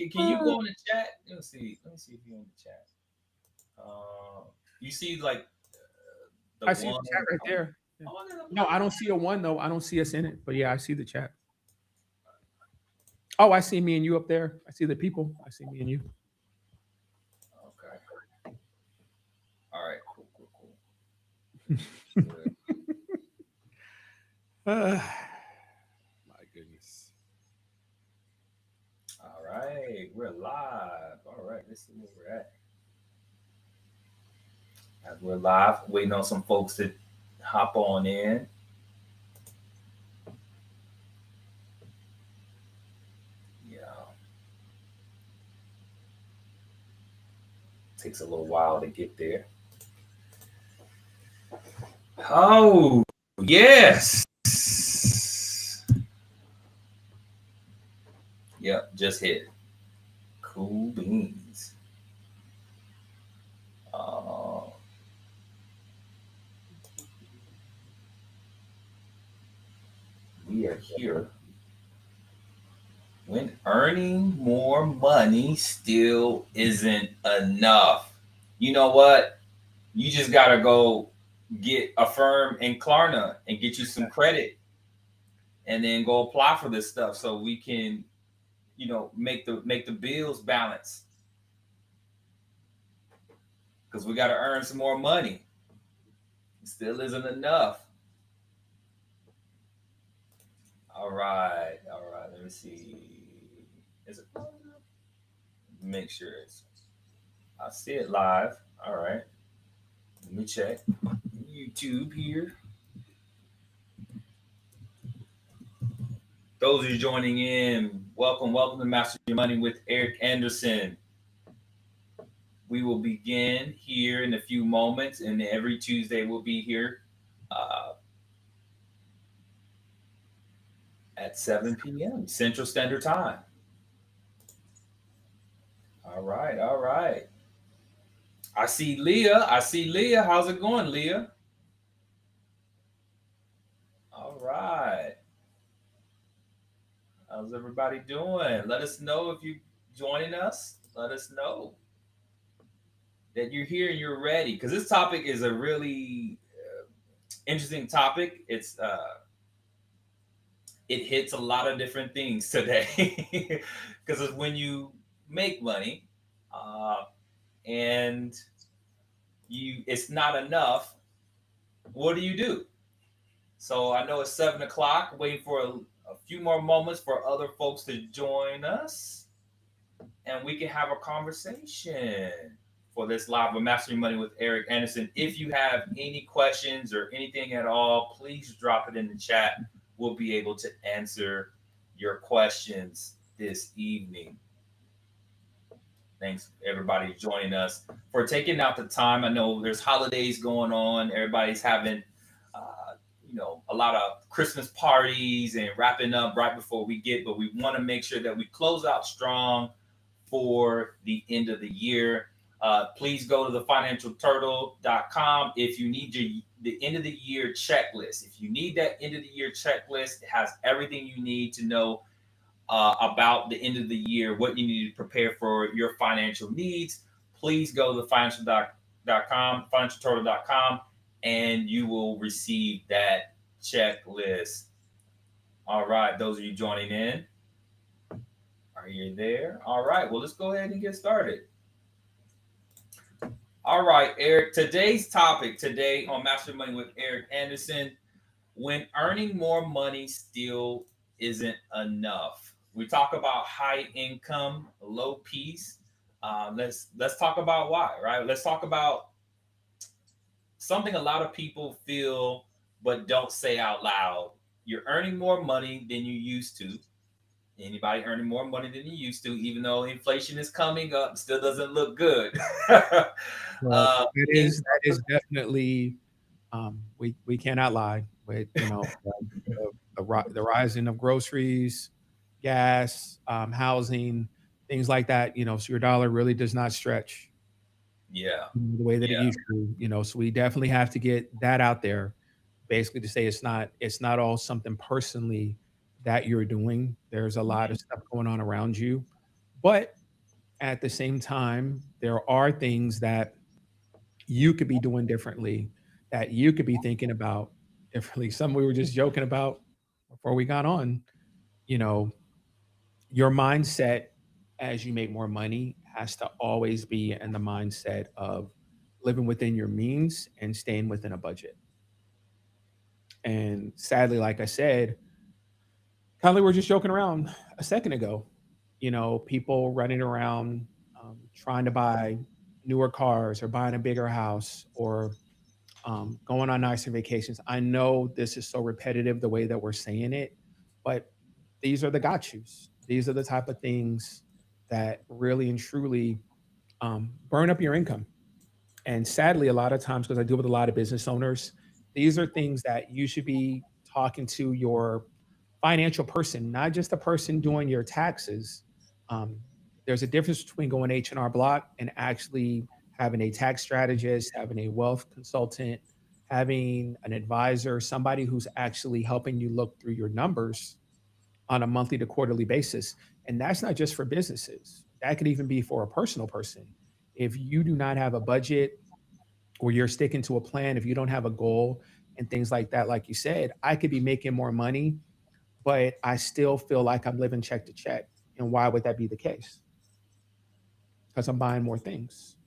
Can you go in the chat? Let me see. Let me see if you're in the chat. You see like the I see the one. chat right there. Yeah. Oh, there's No, I don't see a one though. I don't see us in it. But yeah, I see the chat. Oh, I see me and you up there. I see the people. I see me and you. okay. All right. Cool. Cool. Cool. Good. Uh, my goodness. All right. We're live. All right. Let's see where we're at. As we're live, waiting on some folks to hop on in. Yeah. Takes a little while to get there. Oh, yes. Yep, just hit. Cool beans. Uh, we are here when earning more money still isn't enough. You know what? You just got to go get a firm in Klarna and get you some credit and then go apply for this stuff so we can, make the bills balance because we got to earn some more money. It still isn't enough. All right, all right. Let me see. Is it? Make sure it's. I see it live. All right. Let me check. YouTube here. Those of you joining in, welcome, welcome to Master Your Money with Eric Anderson. We will begin here in a few moments, and every Tuesday we'll be here uh, at 7 p.m. Central Standard Time. All right, all right. I see Leah. I see Leah. How's it going, Leah? All right. How's everybody doing? Let us know if you're joining us. Let us know that you're here and you're ready because this topic is a really interesting topic. It hits a lot of different things today because it's when you make money uh, and it's not enough. What do you do? So I know it's 7 o'clock. Waiting for a few more moments for other folks to join us, and we can have a conversation for this live with Mastering Money with Eric Anderson. If you have any questions or anything at all, please drop it in the chat. We'll be able to answer your questions this evening. Thanks everybody joining us for taking out the time. I know there's holidays going on. Everybody's having a lot of Christmas parties and wrapping up right before but we want to make sure that we close out strong for the end of the year. Please go to thefinancialturtle.com if you need the end of the year checklist. If you need that end of the year checklist, it has everything you need to know about the end of the year, what you need to prepare for your financial needs. Please go to thefinancialturtle.com, and you will receive that checklist. All right, those of you joining in, are you there? All right, well, let's go ahead and get started. All right, Eric, today's topic today on Master Money with Eric Anderson, when earning more money still isn't enough. We talk about high income, low peace. Let's talk about why, right? Let's talk about something a lot of people feel but don't say out loud. You're earning more money than you used to. Anybody earning more money than you used to, even though inflation is coming up, still doesn't look good. Well, that is definitely we cannot lie. With the rising of groceries, gas, housing, things like that. So your dollar really does not stretch Yeah, the way that it yeah, used to. So we definitely have to get that out there, basically to say it's not all something personally that you're doing. There's a lot of stuff going on around you But at the same time, there are things that you could be doing differently, that you could be thinking about differently. Some we were just joking about before we got on. You know, your mindset as you make more money has to always be in the mindset of living within your means and staying within a budget. And sadly, like I said, kind of like we were just joking around a second ago, people running around trying to buy newer cars or buying a bigger house or going on nicer vacations. I know this is so repetitive the way that we're saying it, but these are the got yous. These are the type of things that really and truly burn up your income. And sadly, a lot of times, because I deal with a lot of business owners, these are things that you should be talking to your financial person, not just the person doing your taxes. Um, there's a difference between going H&R Block and actually having a tax strategist, having a wealth consultant, having an advisor, somebody who's actually helping you look through your numbers on a monthly to quarterly basis. And that's not just for businesses. That could even be for a personal person. If you do not have a budget or you're sticking to a plan, if you don't have a goal and things like that, like you said, I could be making more money, but I still feel like I'm living check to check. And why would that be the case? Because I'm buying more things.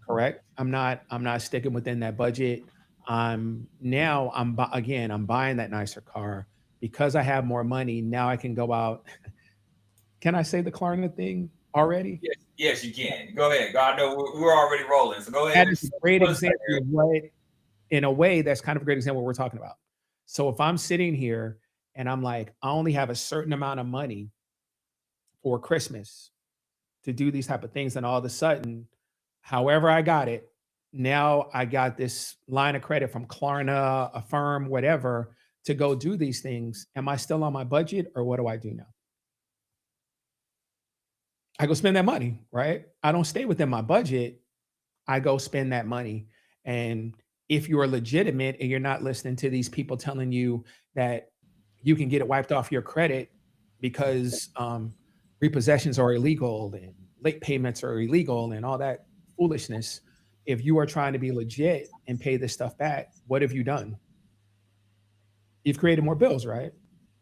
Correct. I'm not sticking within that budget. Again, I'm buying that nicer car because I have more money. Now I can go out. Can I say the Klarna thing already? Yes, yes, you can. Go ahead. I know we're already rolling, so go ahead That and is a great put us example there. of what, in a way, that's kind of a great example of what we're talking about. So if I'm sitting here and I'm like, I only have a certain amount of money for Christmas to do these type of things, and all of a sudden, however I got it, now I got this line of credit from Klarna, a firm, whatever, to go do these things. Am I still on my budget, or what do I do now? I go spend that money, right? I don't stay within my budget. I go spend that money. And if you're legitimate and you're not listening to these people telling you that you can get it wiped off your credit because repossessions are illegal and late payments are illegal and all that foolishness, if you are trying to be legit and pay this stuff back, what have you done? You've created more bills, right?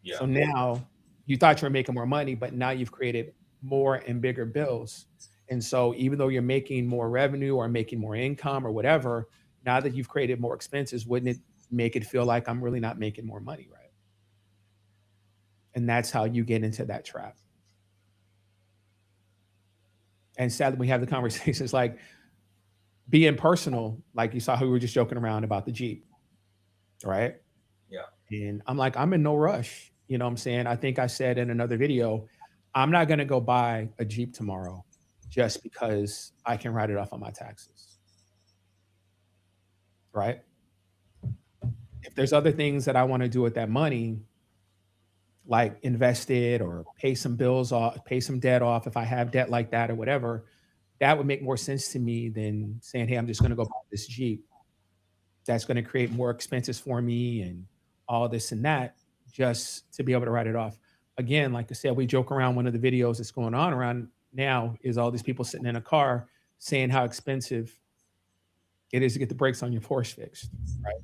Yeah. So now you thought you were making more money, but now you've created more and bigger bills. And so even though you're making more revenue or making more income or whatever, now that you've created more expenses, wouldn't it make it feel like I'm really not making more money, right? And that's how you get into that trap. And sadly, we have the conversations like being personal, like you saw who we were just joking around about the Jeep, right? Yeah. And I'm like, I'm in no rush. You know what I'm saying? I think I said in another video, I'm not going to go buy a Jeep tomorrow just because I can write it off on my taxes, right? If there's other things that I want to do with that money, like invest it or pay some bills off, pay some debt off if I have debt like that or whatever, that would make more sense to me than saying, hey, I'm just going to go buy this Jeep that's going to create more expenses for me and all this and that just to be able to write it off. Again, like I said, we joke around. One of the videos that's going on around now is all these people sitting in a car saying how expensive it is to get the brakes on your Porsche fixed, right?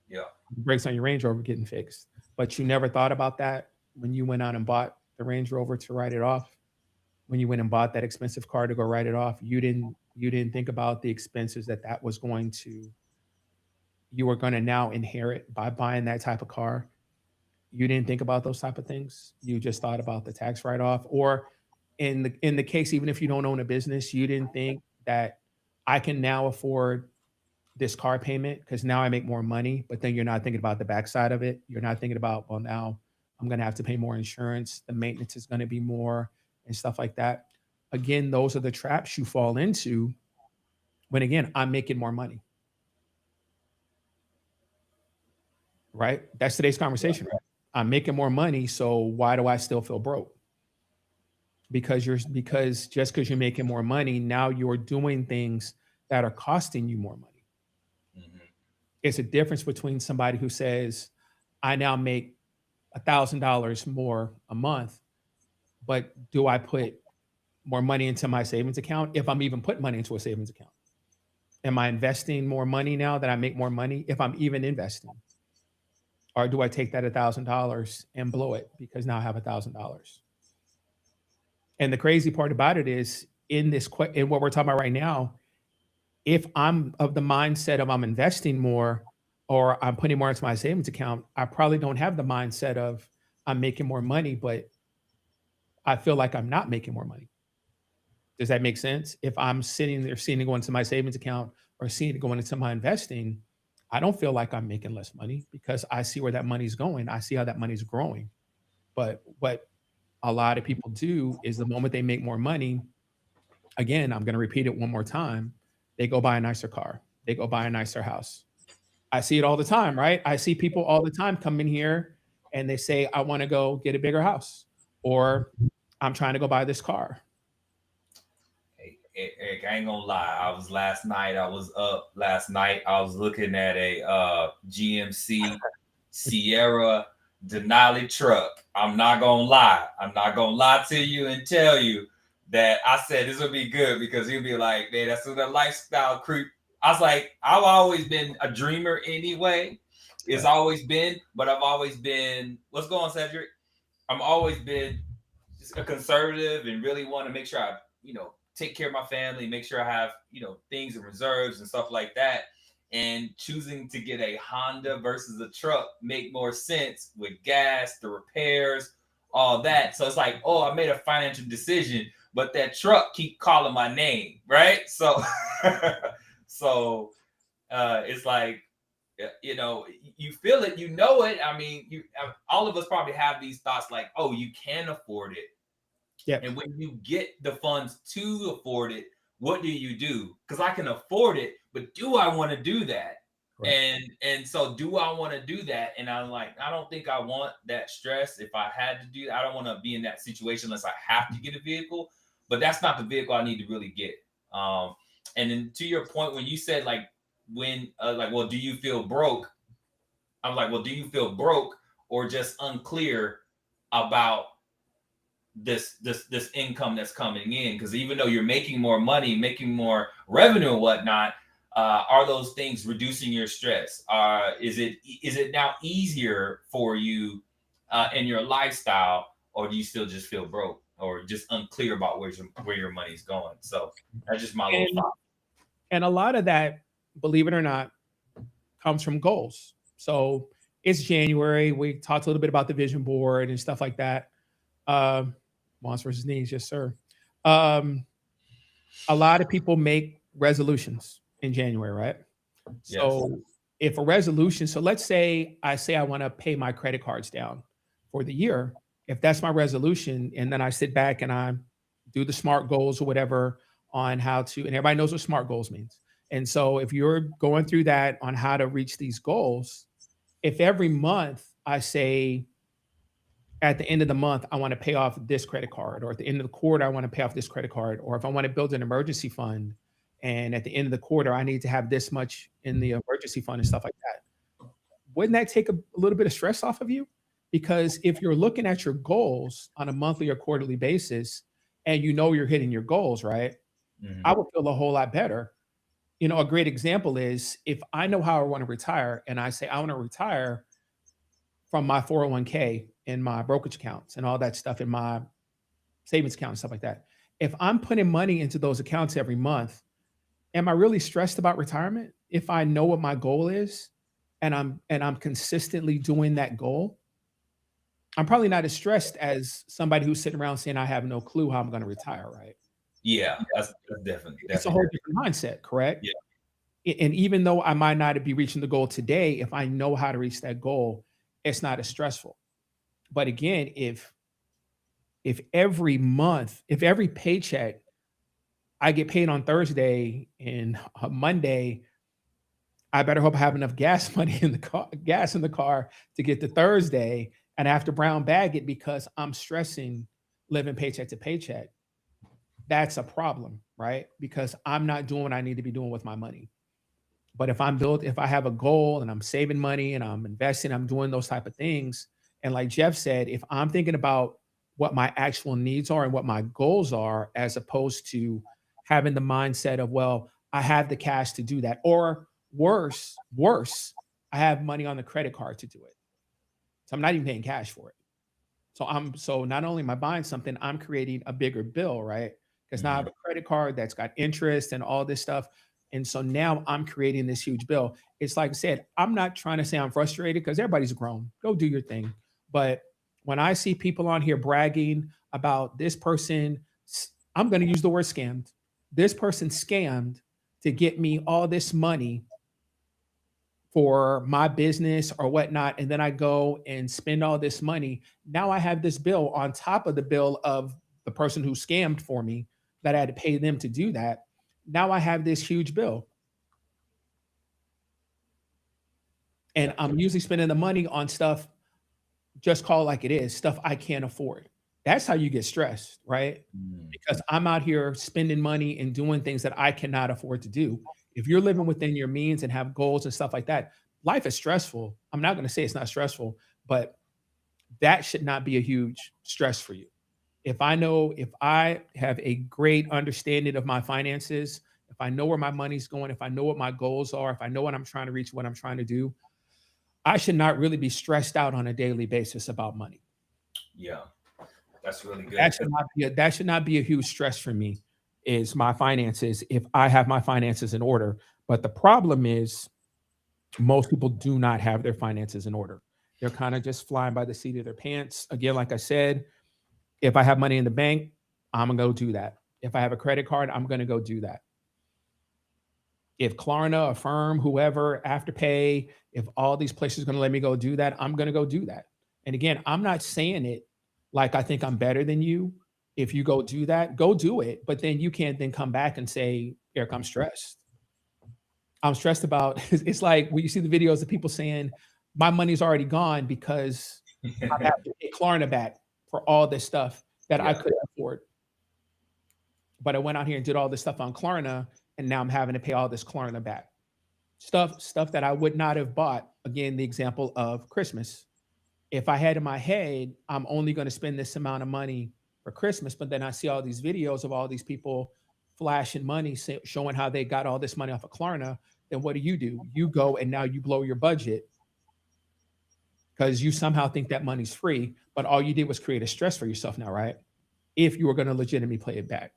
Yeah. The brakes on your Range Rover getting fixed. But you never thought about that when you went out and bought the Range Rover to write it off. When you went and bought that expensive car to go write it off, you didn't think about the expenses that that was going to you were going to now inherit by buying that type of car. You didn't think about those type of things. You just thought about the tax write off. Or in the case, even if you don't own a business, you didn't think that I can now afford this car payment because now I make more money. But then you're not thinking about the backside of it. You're not thinking about, well, now I'm going to have to pay more insurance. The maintenance is going to be more and stuff like that. Again, those are the traps you fall into when, again, I'm making more money, right? That's today's conversation, right? I'm making more money, so why do I still feel broke? Because just because you're making more money, now you're doing things that are costing you more money. Hmm. It's a difference between somebody who says, I now make $1,000 more a month, but do I put more money into my savings account if I'm even putting money into a savings account? Am I investing more money now that I make more money if I'm even investing? Or do I take that $1,000 and blow it because now I have $1,000? And the crazy part about it is in what we're talking about right now, if I'm of the mindset of I'm investing more or I'm putting more into my savings account, I probably don't have the mindset of I'm making more money, but I feel like I'm not making more money. Does that make sense? If I'm sitting there seeing it go into my savings account or seeing it going into my investing, I don't feel like I'm making less money because I see where that money's going. I see how that money's growing. But what a lot of people do is the moment they make more money, again, I'm going to repeat it one more time, they go buy a nicer car, they go buy a nicer house. I see it all the time, right? I see people all the time come in here and they say, I want to go get a bigger house or I'm trying to go buy this car. Hey, Eric, I ain't gonna lie. I was up last night. I was looking at a GMC Sierra Denali truck. I'm not gonna lie. I'm not gonna lie to you and tell you that I said this will be good because he'll be like, man, that's the lifestyle creep. I was like, I've always been a dreamer anyway. It's Right. always been, but I've always been. What's going on, Cedric? I'm always been just a conservative and really want to make sure I, take care of my family, make sure I have, things in reserves and stuff like that. And choosing to get a Honda versus a truck make more sense with gas, the repairs, all that. So it's like, oh, I made a financial decision, but that truck keep calling my name, right? So, so it's like, you feel it, I mean, all of us probably have these thoughts like, oh, you can afford it. Yep. And when you get the funds to afford it, what do you do? Because I can afford it, but do I want to do that? Correct. And so do I want to do that? And I'm like, I don't think I want that stress. If I had to do that, I don't want to be in that situation unless I have to get a vehicle. But that's not the vehicle I need to really get. And then to your point, when you said like well, do you feel broke? I'm like, well, do you feel broke or just unclear about this income that's coming in? Because even though you're making more money, making more revenue and whatnot, are those things reducing your stress? Is it now easier for you in your lifestyle, or do you still just feel broke or just unclear about where your money's going? So that's just my little And thought. and a lot of that, believe it or not, comes from goals. So it's January. We talked a little bit about the vision board and stuff like that. Um, wants versus needs, yes, sir. Um, a lot of people make resolutions in January, right? Yes. So if a resolution, so let's say I want to pay my credit cards down for the year. If that's my resolution, and then I sit back and I do the SMART goals or whatever on how to, and everybody knows what SMART goals means. And so if you're going through that on how to reach these goals, if every month I say at the end of the month, I want to pay off this credit card, or at the end of the quarter, I want to pay off this credit card, or if I want to build an emergency fund, and at the end of the quarter, I need to have this much in the emergency fund and stuff like that. Wouldn't that take a little bit of stress off of you? Because if you're looking at your goals on a monthly or quarterly basis, and you know you're hitting your goals, right? I Mm-hmm. would feel a whole lot better. A great example is if I know how I want to retire, and I say I want to retire from my 401k and my brokerage accounts and all that stuff in my savings account and stuff like that. If I'm putting money into those accounts every month, am I really stressed about retirement if I know what my goal is and I'm consistently doing that goal? I'm probably not as stressed as somebody who's sitting around saying I have no clue how I'm going to retire, right? Yeah, that's definitely It's a definitely whole that. different mindset, correct? Yeah. And even though I might not be reaching the goal today, if I know how to reach that goal, it's not as stressful. But again, if every month, if every paycheck I get paid on Thursday and on Monday, I better hope I have enough gas money in the car to get to Thursday, and I have to brown bag it because I'm stressing living paycheck to paycheck. That's a problem, right? Because I'm not doing what I need to be doing with my money. But if I have a goal and I'm saving money and I'm investing, I'm doing those type of things. And like Jeff said, if I'm thinking about what my actual needs are and what my goals are, as opposed to having the mindset of, well, I have the cash to do that. Or worse, I have money on the credit card to do it. So I'm not even paying cash for it. So not only am I buying something, I'm creating a bigger bill, right? Because now I have Hmm. a credit card that's got interest and all this stuff. And so now I'm creating this huge bill. It's like I said, I'm not trying to say I'm frustrated because everybody's grown. Go do your thing. But when I see people on here bragging about this person, I'm going to use the word scammed. This person scammed to get me all this money for my business or whatnot, and then I go and spend all this money. Now I have this bill on top of the bill of the person who scammed for me that I had to pay them to do that. Now I have this huge bill, and Yeah. I'm usually spending the money on stuff, just call it like it is, stuff I can't afford. That's how you get stressed, right? Mm. Because I'm out here spending money and doing things that I cannot afford to do. If you're living within your means and have goals and stuff like that, life is stressful. I'm not going to say it's not stressful, but that should not be a huge stress for you. If I have a great understanding of my finances, if I know where my money's going, if I know what my goals are, if I know what I'm trying to reach, what I'm trying to do, I should not really be stressed out on a daily basis about money. Yeah, that's really good. That 'Cause should not be a huge stress for me, is my finances, if I have my finances in order. But the problem is most people do not have their finances in order. They're kind of just flying by the seat of their pants. Again, like I said, if I have money in the bank, I'm gonna go do that. If I have a credit card, I'm gonna go do that. If Klarna, Affirm, whoever, Afterpay, if all these places are gonna let me go do that, I'm gonna go do that. And again, I'm not saying it like I think I'm better than you. If you go do that, go do it. But then you can't then come back and say, Eric, I'm stressed. I'm stressed about it's like when you see the videos of people saying, my money's already gone because I have to pay Klarna back for all this stuff that I yeah, could afford. But I went out here and did all this stuff on Klarna, and now I'm having to pay all this Klarna back. Stuff that I would not have bought. Again, the example of Christmas. If I had in my head, I'm only going to spend this amount of money for Christmas, but then I see all these videos of all these people flashing money, showing how they got all this money off of Klarna, then what do? You go and now you blow your budget because you somehow think that money's free, but all you did was create a stress for yourself now, right? If you were going to legitimately pay it back.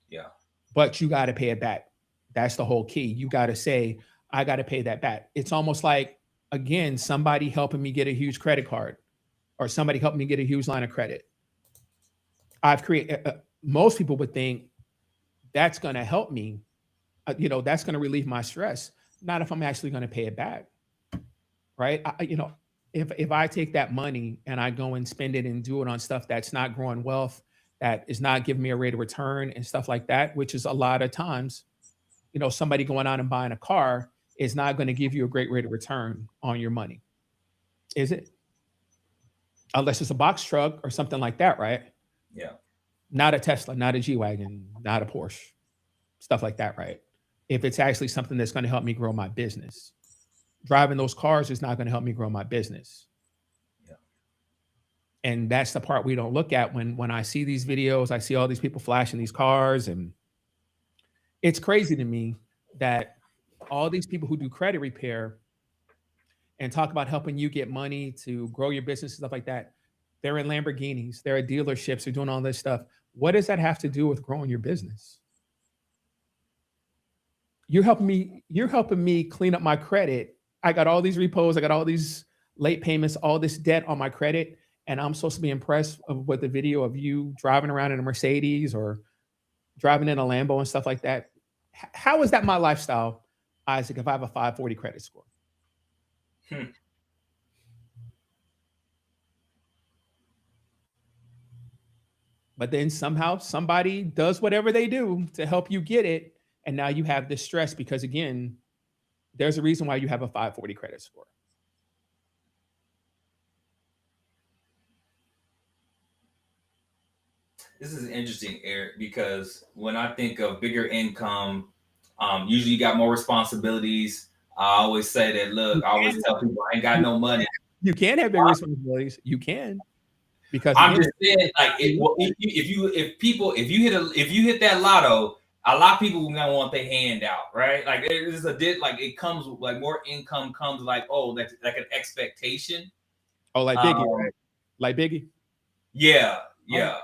yeah, But you got to pay it back. That's the whole key. You got to say, I got to pay that back. It's almost like, again, somebody helping me get a huge credit card or somebody helping me get a huge line of credit. I've created, most people would think that's going to help me, that's going to relieve my stress. Not if I'm actually going to pay it back, right? If I take that money and I go and spend it and do it on stuff that's not growing wealth, that is not giving me a rate of return and stuff like that, which is a lot of times, somebody going out and buying a car is not going to give you a great rate of return on your money, is it? Unless it's a box truck or something like that, right? yeah, Not a Tesla, not a G Wagon, not a Porsche, stuff like that, right? If it's actually something that's going to help me grow my business, driving those cars is not going to help me grow my business. yeah. And that's the part we don't look at when I see these videos. I see all these people flashing these cars, and it's crazy to me that all these people who do credit repair and talk about helping you get money to grow your business and stuff like that, they're in Lamborghinis, they're at dealerships, they're doing all this stuff. What does that have to do with growing your business? You're helping me clean up my credit. I got all these repos, I got all these late payments, all this debt on my credit, and I'm supposed to be impressed with the video of you driving around in a Mercedes or driving in a Lambo and stuff like that. How is that my lifestyle, Isaac, if I have a 540 credit score? Hmm. But then somehow somebody does whatever they do to help you get it. And now you have this stress because, again, there's a reason why you have a 540 credit score. This is interesting, Eric, because when I think of bigger income, usually you got more responsibilities. I always say that. You Look, I always can, tell people I ain't got you no can, money. you can have bigger responsibilities. You can, because I'm again, just saying, like, if you hit if you hit that lotto, a lot of people gonna want their hand out, right? Like, there's a did like it comes like more income comes like, oh, that's like an expectation. oh, like Biggie, Um, right? Like Biggie. yeah, All right. yeah.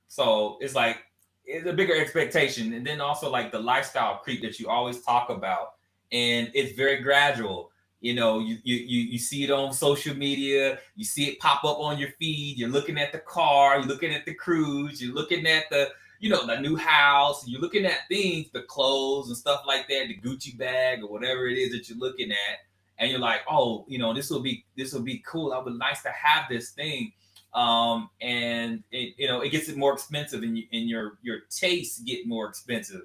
So it's like it's a bigger expectation, and then also like the lifestyle creep that you always talk about, and it's very gradual. You know, you see it on social media, you see it pop up on your feed. You're looking at the car, you're looking at the cruise, you're looking at the the new house, you're looking at things, the clothes and stuff like that, the Gucci bag or whatever it is that you're looking at, and you're like, oh, this will be cool. I would nice to have this thing, and it gets more expensive, and your tastes get more expensive.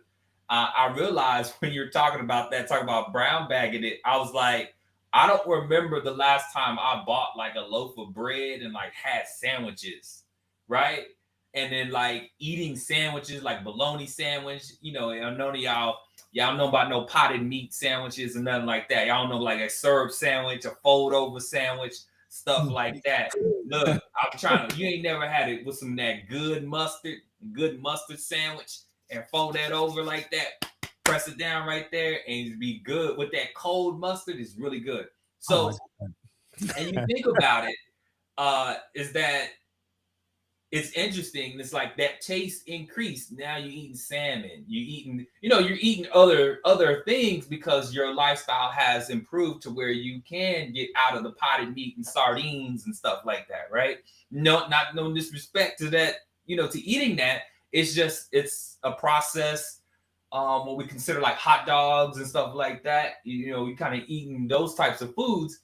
I realized when you're talking about that, talking about brown bagging it, I was like, I don't remember the last time I bought like a loaf of bread and like had sandwiches, right? And then like eating sandwiches like bologna sandwich. I know y'all know about no potted meat sandwiches and nothing like that. Y'all know like a served sandwich, a fold over sandwich, stuff like that. Look, I'm trying to. You ain't never had it with some of that good mustard sandwich, and fold that over like that. Press it down right there, and be good with that cold mustard. Is really good. Oh my So, and you think about it, is that it's interesting. It's like that taste increased. Now you're eating salmon. You're eating other things because your lifestyle has improved to where you can get out of the potted meat and sardines and stuff like that, right? No disrespect to that, to eating that. It's just it's a process. What we consider like hot dogs and stuff like that. You kind of eating those types of foods,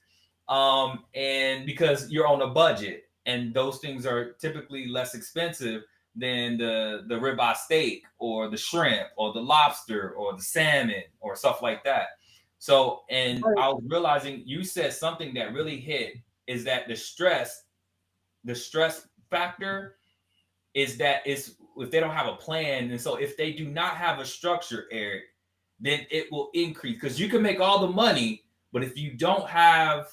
and because you're on a budget, and those things are typically less expensive than the ribeye steak or the shrimp or the lobster or the salmon or stuff like that. So, and God. I was realizing you said something that really hit, is that the stress factor is that is if they don't have a plan, and so if they do not have a structure, Eric, then it will increase because you can make all the money, but if you don't have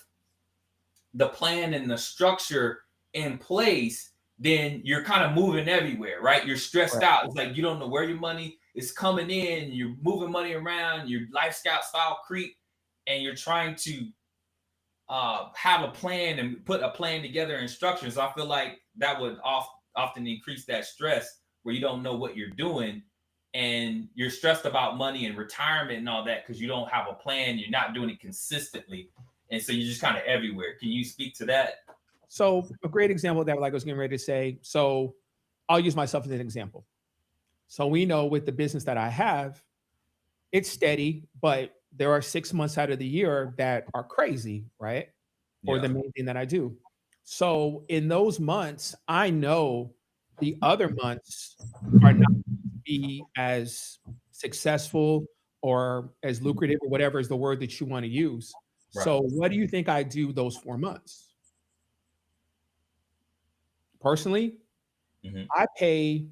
the plan and the structure in place, then you're kind of moving everywhere, right? You're stressed Right. out. It's like you don't know where your money is coming in. You're moving money around. Your lifestyle style creep, and you're trying to have a plan and put a plan together and structure. So I feel like that would often increase that stress where you don't know what you're doing, and you're stressed about money and retirement and all that because you don't have a plan. You're not doing it consistently, and so you're just kind of everywhere. Can you speak to that? So a great example of that, like I was getting ready to say. So I'll use myself as an example. So we know with the business that I have, it's steady, but there are 6 months out of the year that are crazy, right? For Yeah. the main thing that I do. So in those months, I know the other months are not going to be as successful or as lucrative or whatever is the word that you want to use. Right. So what do you think I do those 4 months? Personally, Mm-hmm. I pay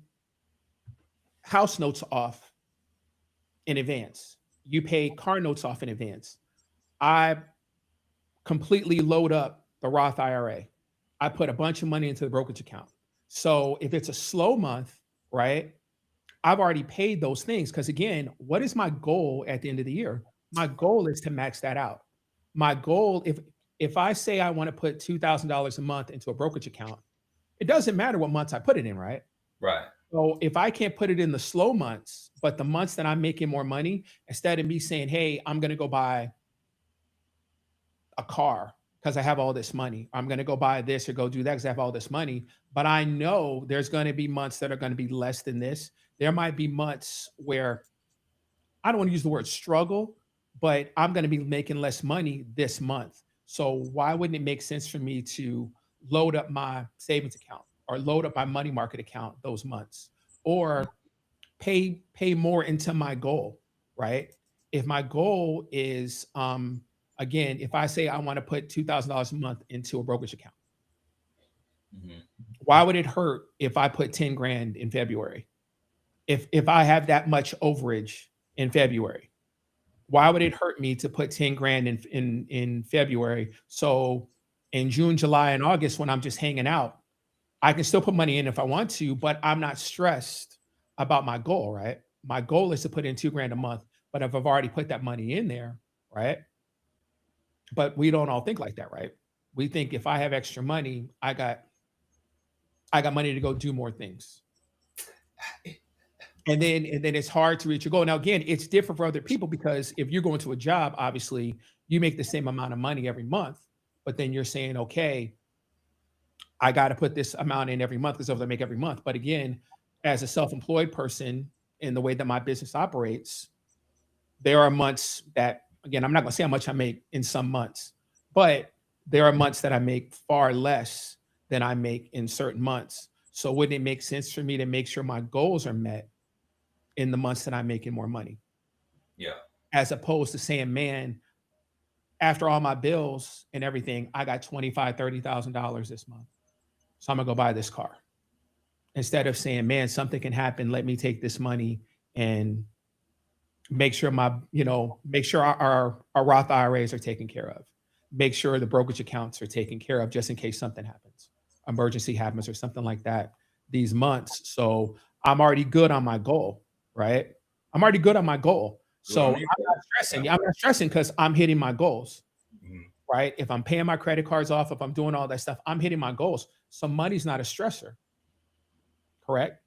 house notes off in advance. You pay car notes off in advance. I completely load up the Roth IRA. I put a bunch of money into the brokerage account. So if it's a slow month, right, I've already paid those things. Because again, what is my goal at the end of the year? My goal is to max that out. My goal, if I say I want to put $2,000 a month into a brokerage account, it doesn't matter what months I put it in, right? Right. So if I can't put it in the slow months, but the months that I'm making more money, instead of me saying, hey, I'm going to go buy a car because I have all this money. I'm going to go buy this or go do that because I have all this money. But I know there's going to be months that are going to be less than this. There might be months where I don't want to use the word struggle, but I'm going to be making less money this month. So why wouldn't it make sense for me to load up my savings account or load up my money market account those months, or pay more into my goal, right? If my goal is again, if I say I want to put $2,000 a month into a brokerage account, Mm-hmm. why would it hurt if I put 10 grand in February? If I have that much overage in February, why would it hurt me to put 10 grand in February? So in June, July, and August, when I'm just hanging out, I can still put money in if I want to, but I'm not stressed about my goal, right? My goal is to put in 2 grand a month, but if I've already put that money in there, right? But we don't all think like that, right? We think if I have extra money, I got money to go do more things. And then it's hard to reach your goal. Now, again, it's different for other people because if you're going to a job, obviously you make the same amount of money every month, but then you're saying, okay, I got to put this amount in every month because that's what I make every month. But again, as a self-employed person, in the way that my business operates, there are months that, again, I'm not going to say how much I make in some months, but there are months that I make far less than I make in certain months. So wouldn't it make sense for me to make sure my goals are met in the months that I'm making more money, Yeah. as opposed to saying, man, after all my bills and everything, I got 25, $30,000 this month. So I'm gonna go buy this car. Instead of saying, man, something can happen. Let me take this money and make sure make sure our Roth IRAs are taken care of. Make sure the brokerage accounts are taken care of just in case something happens, emergency happens or something like that these months. So I'm already good on my goal, right? I'm already good on my goal. Good So on I'm you. not stressing. I'm not stressing because I'm hitting my goals, Mhm. right? If I'm paying my credit cards off, if I'm doing all that stuff, I'm hitting my goals. So money's not a stressor, correct?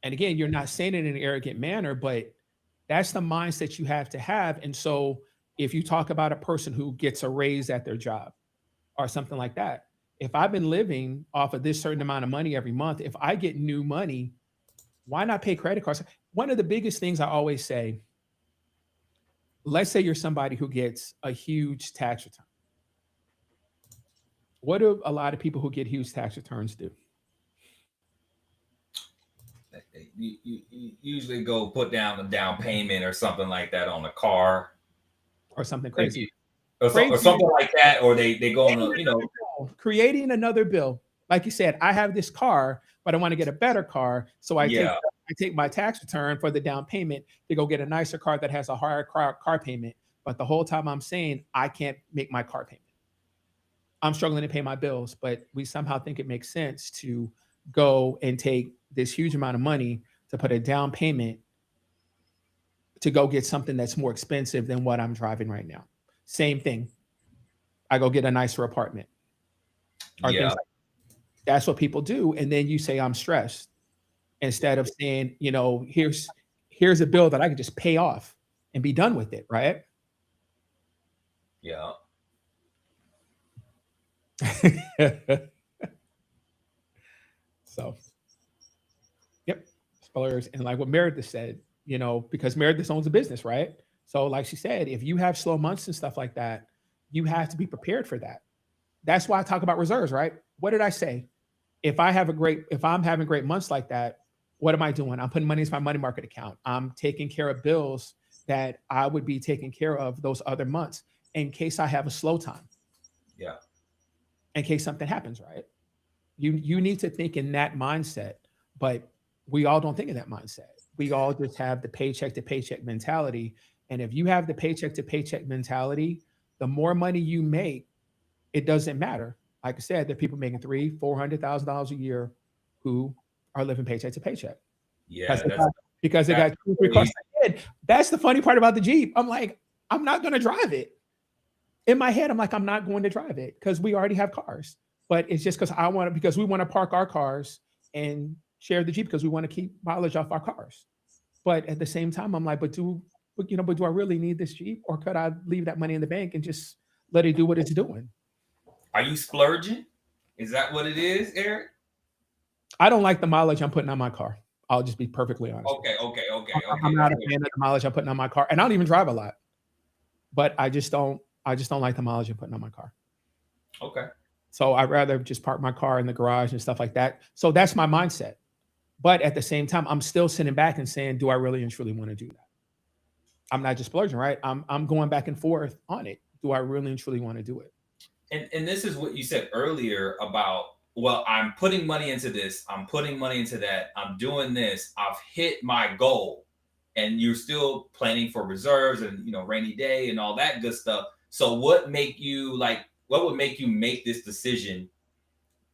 And again, you're not saying it in an arrogant manner, but that's the mindset you have to have. And so if you talk about a person who gets a raise at their job or something like that, if I've been living off of this certain amount of money every month, if I get new money, why not pay credit cards? One of the biggest things I always say, let's say you're somebody who gets a huge tax return. What do a lot of people who get huge tax returns do? You usually go put down a down payment or something like that on a car, Or something maybe, crazy. or Crazy. something like that, or they go on Creating a another bill. Creating another bill. Like you said, I have this car, but I want to get a better car. So yeah, I take my tax return for the down payment to go get a nicer car that has a higher car payment. But the whole time I'm saying I can't make my car payment. I'm struggling to pay my bills, but we somehow think it makes sense to go and take this huge amount of money to put a down payment to go get something that's more expensive than what I'm driving right now. Same thing. I go get a nicer apartment or yeah, things like that's what people do. And then you say, I'm stressed instead of saying, here's a bill that I could just pay off and be done with it. Right. yeah, So, yep. Spoilers. And like what Meredith said, because Meredith owns a business, right? So, like she said, if you have slow months and stuff like that, you have to be prepared for that. That's why I talk about reserves, right? What did I say? If I'm having great months like that, what am I doing? I'm putting money into my money market account. I'm taking care of bills that I would be taking care of those other months in case I have a slow time, yeah, in case something happens, right? You need to think in that mindset, but we all don't think in that mindset. We all just have the paycheck to paycheck mentality. And if you have the paycheck to paycheck mentality, the more money you make, it doesn't matter. Like I said, there are people making $300,000, $400,000 a year who are living paycheck to paycheck because yeah. they got, because they That's got two or three cars. crazy. That's the funny part about the Jeep. I'm like, I'm not going to drive it. In my head, I'm like, I'm not going to drive it because we already have cars. But it's just because because we want to park our cars and share the Jeep because we want to keep mileage off our cars. But at the same time, I'm like, but do I really need this Jeep, or could I leave that money in the bank and just let it do what it's doing? Are you splurging? Is that what it is, Eric? I don't like the mileage I'm putting on my car. I'll just be perfectly honest with Okay, you. okay, okay, I'm okay, not a okay, fan of the mileage I'm putting on my car, and I don't even drive a lot. But I just don't like the mileage I'm putting on my car. okay. So I'd rather just park my car in the garage and stuff like that. So that's my mindset. But at the same time, I'm still sitting back and saying, do I really and truly want to do that? I'm not just splurging, right? I'm going back and forth on it. Do I really and truly want to do it? And this is what you said earlier about, well, I'm putting money into this, I'm putting money into that, I'm doing this, I've hit my goal, and you're still planning for reserves and rainy day and all that good stuff. So what would make you make this decision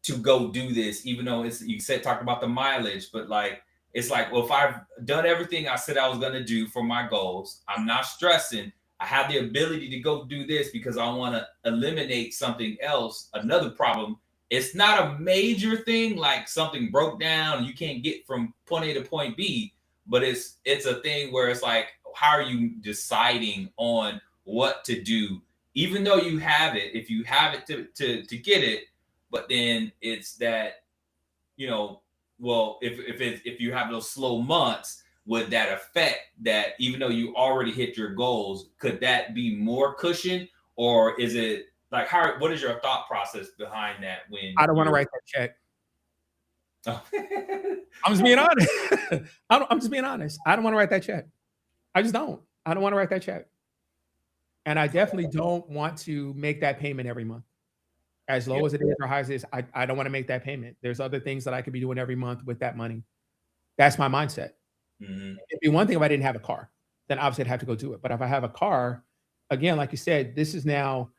to go do this, even though it's, you said, talk about the mileage, but like, it's like, well, if I've done everything I said I was going to do for my goals, I'm not stressing. I have the ability to go do this because I want to eliminate something else, another problem. It's not a major thing like something broke down and you can't get from point A to point B, but it's a thing where it's like, how are you deciding on what to do, even though you have it, if you have it to get it, but then it's that, you know, well, if you have those slow months, would that affect that, even though you already hit your goals, could that be more cushion, or is it like, how, what is your thought process behind that when I don't want to you're write that check. I'm just being honest. I'm just being honest. I don't want to write that check. I just don't. I don't want to write that check. And I definitely don't want to make that payment every month. As yeah. low as it is or high as it is, I don't want to make that payment. There's other things that I could be doing every month with that money. That's my mindset. Mm-hmm. It'd be one thing if I didn't have a car, then obviously I'd have to go do it. But if I have a car, again, like you said, this is now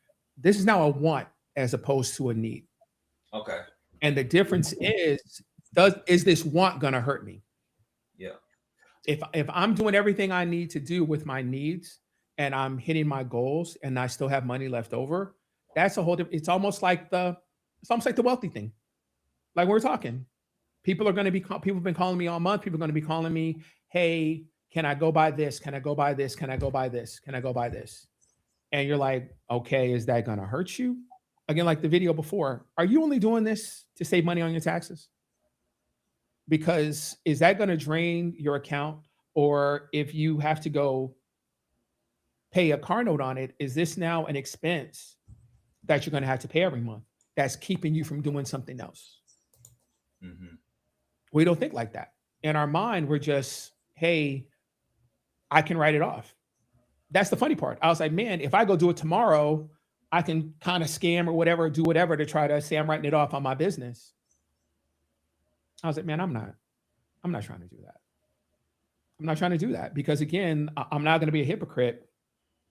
a want as opposed to a need. Okay. And the difference is this want gonna hurt me? Yeah. If I'm doing everything I need to do with my needs and I'm hitting my goals and I still have money left over, that's a whole different. It's almost like the wealthy thing. Like we're talking, people have been calling me all month. People are going to be calling me, hey, can I go buy this? Can I go buy this? Can I go buy this? Can I go buy this? And you're like, okay, is that going to hurt you? Again, like the video before, are you only doing this to save money on your taxes? Because is that going to drain your account? Or if you have to go pay a car note on it, is this now an expense that you're going to have to pay every month that's keeping you from doing something else? Mm-hmm. We don't think like that. In our mind, we're just, hey, I can write it off. That's the funny part. I was like, man, if I go do it tomorrow, I can kind of scam or whatever, do whatever to try to say I'm writing it off on my business. I was like, man, I'm not trying to do that. I'm not trying to do that because again, I'm not going to be a hypocrite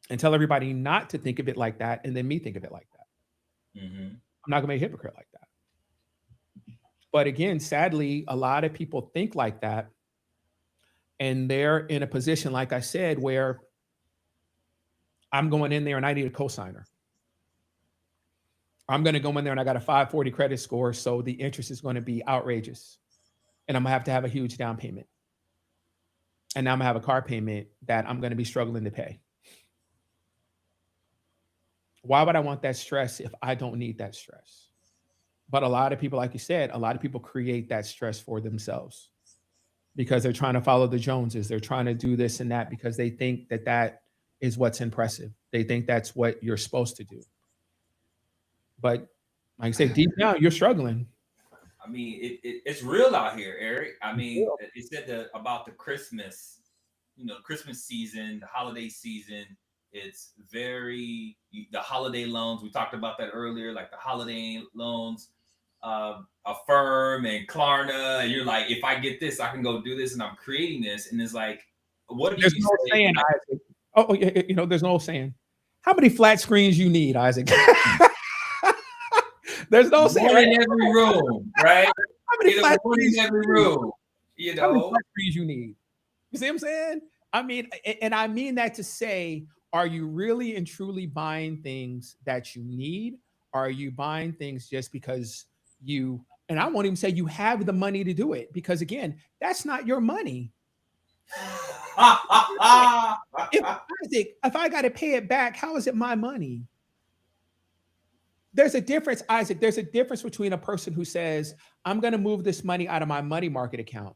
and tell everybody not to think of it like that and then me think of it like that. Mm-hmm. I'm not going to be a hypocrite like that. But again, sadly, a lot of people think like that. And they're in a position, like I said, where I'm going in there and I need a cosigner. I'm going to go in there and I got a 540 credit score. So the interest is going to be outrageous. And I'm going to have a huge down payment. And now I'm going to have a car payment that I'm going to be struggling to pay. Why would I want that stress if I don't need that stress? But a lot of people, like you said, a lot of people create that stress for themselves because they're trying to follow the Joneses. They're trying to do this and that because they think that that is what's impressive. They think that's what you're supposed to do. But like I said, deep down, you're struggling. I mean, it's real out here, Eric. I mean, it said about the Christmas, Christmas season, the holiday season. It's the holiday loans. We talked about that earlier, like the holiday loans, Affirm and Klarna. And you're like, if I get this, I can go do this, and I'm creating this. And it's like, what do There's you no say? saying, Isaac. Oh, yeah, there's no saying. How many flat screens you need, Isaac? There's no saying. One in every room, right? How many flat screens in every room? How many flat screens you need? You see what I'm saying? I mean, and I mean that to say, are you really and truly buying things that you need? Or are you buying things just because and I won't even say you have the money to do it, because again, that's not your money. if I got to pay it back, how is it my money? There's a difference, Isaac. There's a difference between a person who says, I'm going to move this money out of my money market account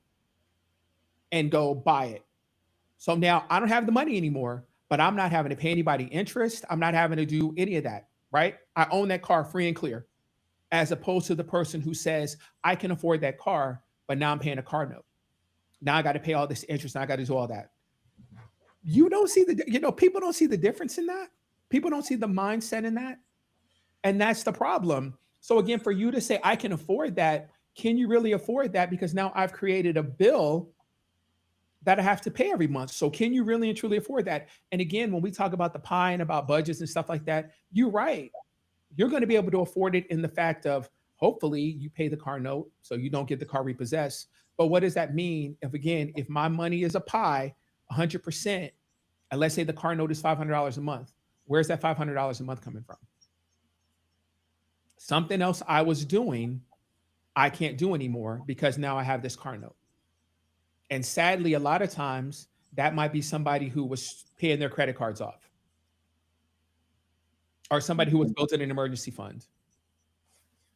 and go buy it. So now I don't have the money anymore, but I'm not having to pay anybody interest. I'm not having to do any of that, right? I own that car free and clear, as opposed to the person who says, I can afford that car, but now I'm paying a car note. Now I got to pay all this interest and I got to do all that. You don't see people don't see the difference in that. People don't see the mindset in that. And that's the problem. So again, for you to say, I can afford that, can you really afford that? Because now I've created a bill that I have to pay every month. So can you really and truly afford that? And again, when we talk about the pie and about budgets and stuff like that, you're right. You're going to be able to afford it in the fact of, Hopefully, you pay the car note so you don't get the car repossessed. But what does that mean if, again, if my money is a pie, 100%, and let's say the car note is $500 a month, where's that $500 a month coming from? Something else I was doing, I can't do anymore because now I have this car note. And sadly, a lot of times that might be somebody who was paying their credit cards off, or somebody who was building an emergency fund,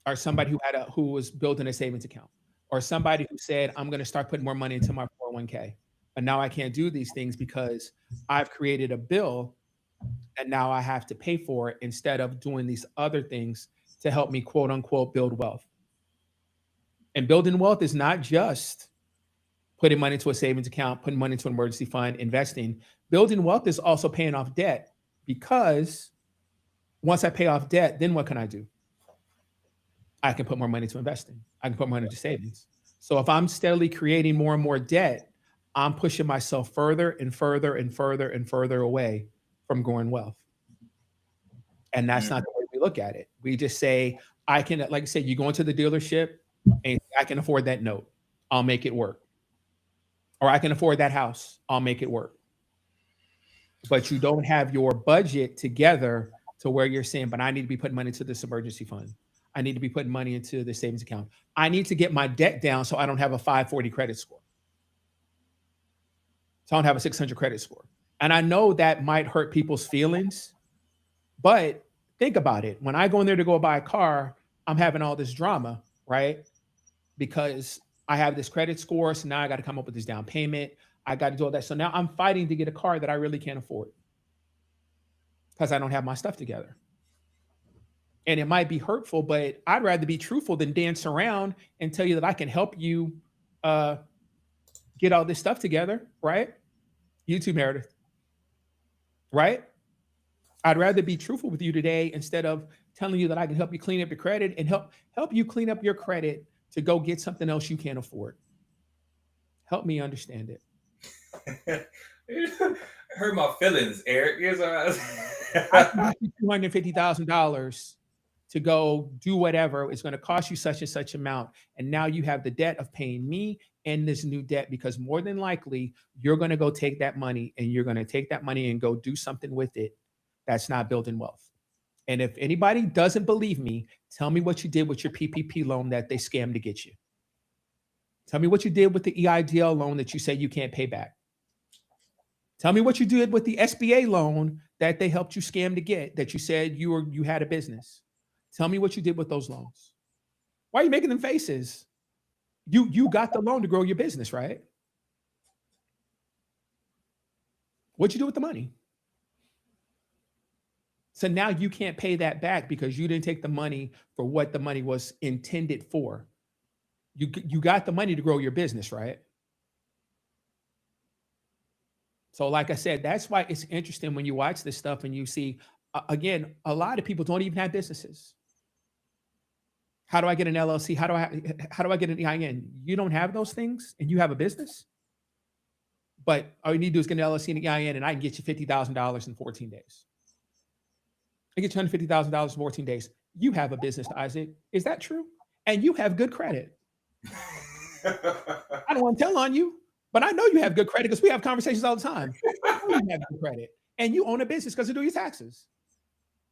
or somebody who was building a savings account, or somebody who said, I'm going to start putting more money into my 401k. But now I can't do these things because I've created a bill and now I have to pay for it instead of doing these other things to help me, quote unquote, build wealth. And building wealth is not just putting money into a savings account, putting money into an emergency fund, investing. Building wealth is also paying off debt, because once I pay off debt, then what can I do? I can put more money to investing. I can put money to savings. So if I'm steadily creating more and more debt, I'm pushing myself further and further and further and further away from growing wealth. And that's not the way we look at it. We just say, I can, like I said, you go into the dealership and I can afford that note. I'll make it work. Or I can afford that house. I'll make it work. But you don't have your budget together to where you're saying, but I need to be putting money into this emergency fund. I need to be putting money into the savings account. I need to get my debt down so I don't have a 540 credit score. So I don't have a 600 credit score. And I know that might hurt people's feelings, but think about it. When I go in there to go buy a car, I'm having all this drama, right? Because I have this credit score. So now I got to come up with this down payment. I got to do all that. So now I'm fighting to get a car that I really can't afford because I don't have my stuff together. And it might be hurtful, but I'd rather be truthful than dance around and tell you that I can help you get all this stuff together, right? You too, Meredith, right? I'd rather be truthful with you today instead of telling you that I can help you clean up your credit and help you clean up your credit to go get something else you can't afford. Help me understand it. Hurt my feelings, Eric. Here's what I can give you $250,000 to go do whatever. It's going to cost you such and such amount. And now you have the debt of paying me and this new debt, because more than likely you're going to go take that money and you're going to take that money and go do something with it that's not building wealth. And if anybody doesn't believe me, tell me what you did with your PPP loan that they scammed to get you. Tell me what you did with the EIDL loan that you say you can't pay back. Tell me what you did with the SBA loan that they helped you scam to get, that you said you had a business. Tell me what you did with those loans. Why are you making them faces? You got the loan to grow your business, right? What'd you do with the money? So now you can't pay that back because you didn't take the money for what the money was intended for. You got the money to grow your business, right? So like I said, that's why it's interesting when you watch this stuff and you see, again, a lot of people don't even have businesses. How do I get an LLC? How do I get an EIN? You don't have those things and you have a business? But all you need to do is get an LLC and an EIN, and I can get you $50,000 in 14 days. I get you $150,000 in 14 days. You have a business, Isaac. Is that true? And you have good credit. I don't want to tell on you, but I know you have good credit because we have conversations all the time. I know you have good credit. And you own a business because you do your taxes.